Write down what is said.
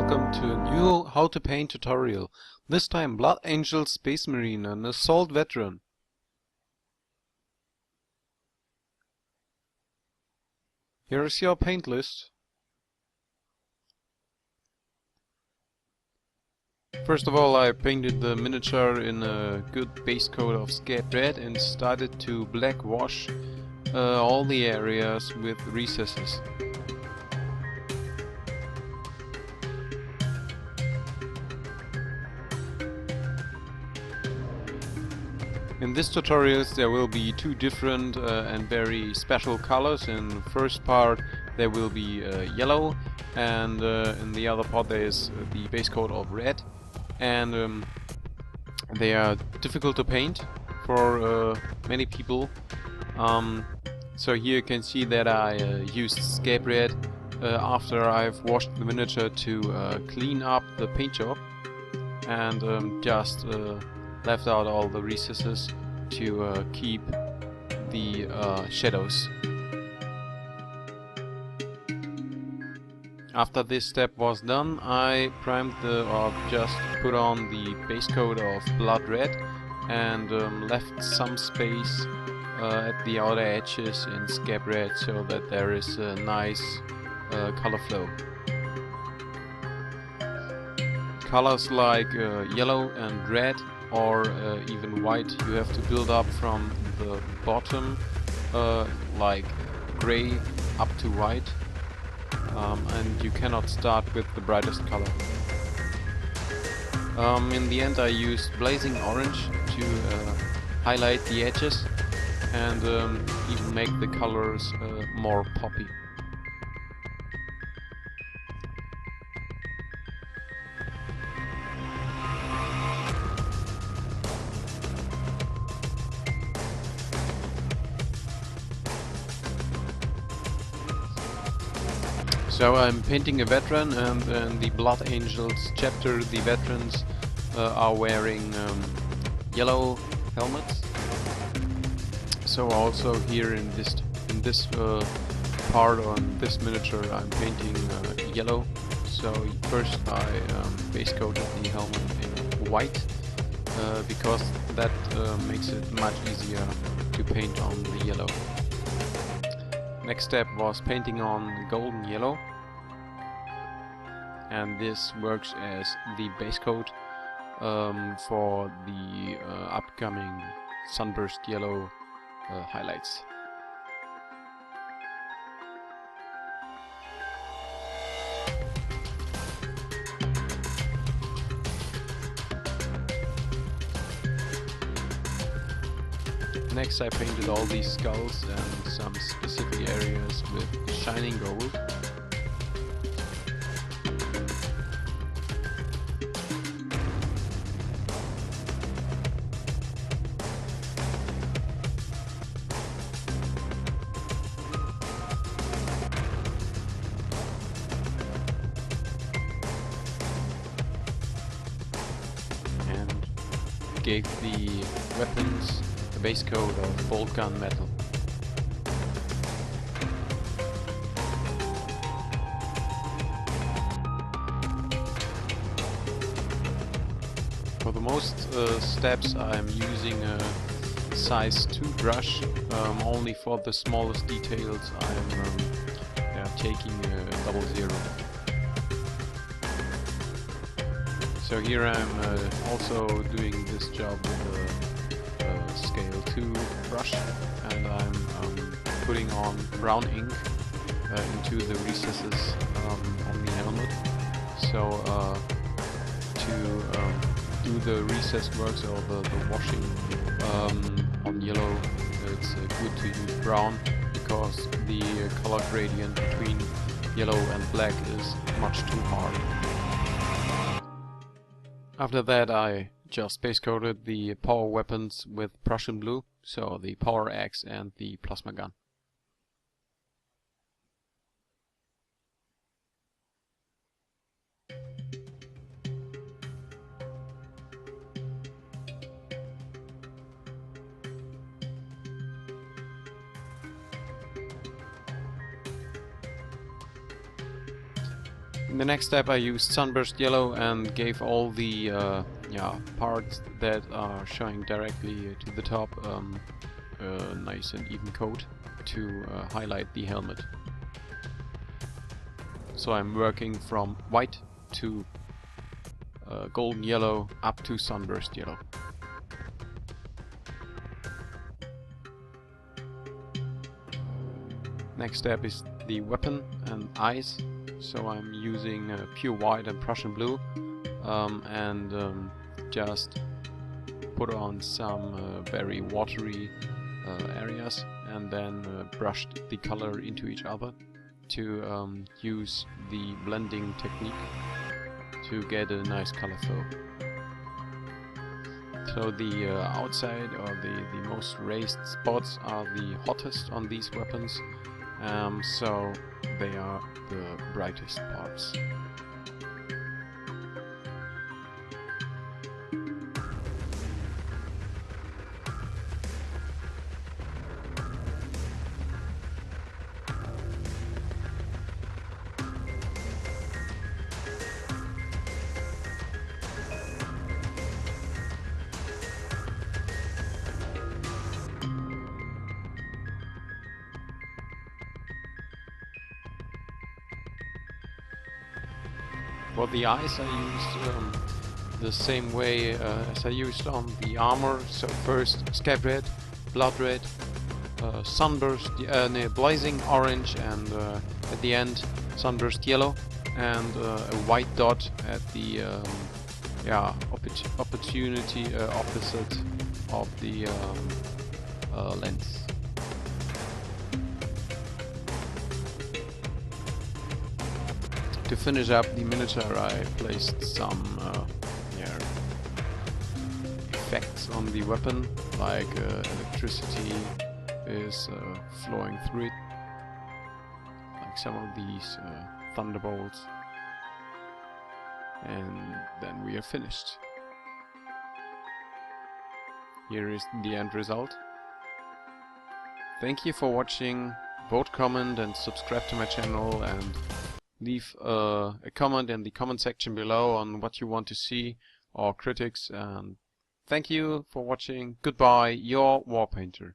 welcome to a new how to paint tutorial. This time Blood Angels Spacemarine, an assault veteran. Here is your paint list. First of all, I painted the miniature in a good base coat of Scab Red and started to black wash all the areas with recesses. In this tutorial there will be two different and very special colors. In the first part there will be yellow, and in the other part there is the base coat of red, and they are difficult to paint for many people. So here you can see that I used Scab Red after I've washed the miniature to clean up the paint job, and just left out all the recesses to keep the shadows. After this step was done, I primed or just put on the base coat of Blood Red and left some space at the outer edges in Scab Red so that there is a nice color flow. Colors like yellow and red or even white you have to build up from the bottom, like gray up to white, and you cannot start with the brightest color. In the end I used Blaying Orange to highlight the edges and even make the colors more poppy. So I'm painting a veteran, and in the Blood Angels chapter the veterans are wearing yellow helmets. So also here in this part on this miniature I'm painting yellow. So first I base coated the helmet in white because that makes it much easier to paint on the yellow. Next step was painting on golden yellow, and this works as the base coat for the upcoming Sunburst Yellow highlights. Next I painted all these skulls and some specific areas with shining gold. And gave the weapons the base coat of Boltgun Metal. For the most steps I'm using a size 2 brush. Only for the smallest details I'm taking a 00. So here I'm also doing this job with a scale 2 brush, and I'm putting on brown ink into the recesses on the helmet. So to do the recess works or the washing on yellow, it's good to use brown because the color gradient between yellow and black is much too hard. After that I just base coated the power weapons with Prussian blue, so the power axe and the plasma gun. In the next step I used Sunburst Yellow and gave all the parts that are showing directly to the top a nice and even coat to highlight the helmet. So I'm working from white to golden yellow up to Sunburst Yellow. Next step is the weapon and eyes. So I'm using pure white and Prussian blue and just put on some very watery areas and then brushed the color into each other to use the blending technique to get a nice color flow. So the outside or the most raised spots are the hottest on these weapons, so they are the brightest parts. For the eyes I used the same way as I used on the armor. So first Scab Red, Blood Red, Sunburst, Blaying Orange, and at the end Sunburst Yellow, and a white dot at the opportunity opposite of the lens. To finish up the miniature, I placed some effects on the weapon, like electricity is flowing through it, like some of these thunderbolts, and then we are finished. Here is the end result. Thank you for watching. Vote, comment and subscribe to my channel, and leave a comment in the comment section below on what you want to see or critics, and thank you for watching. Goodbye, your Warpainter.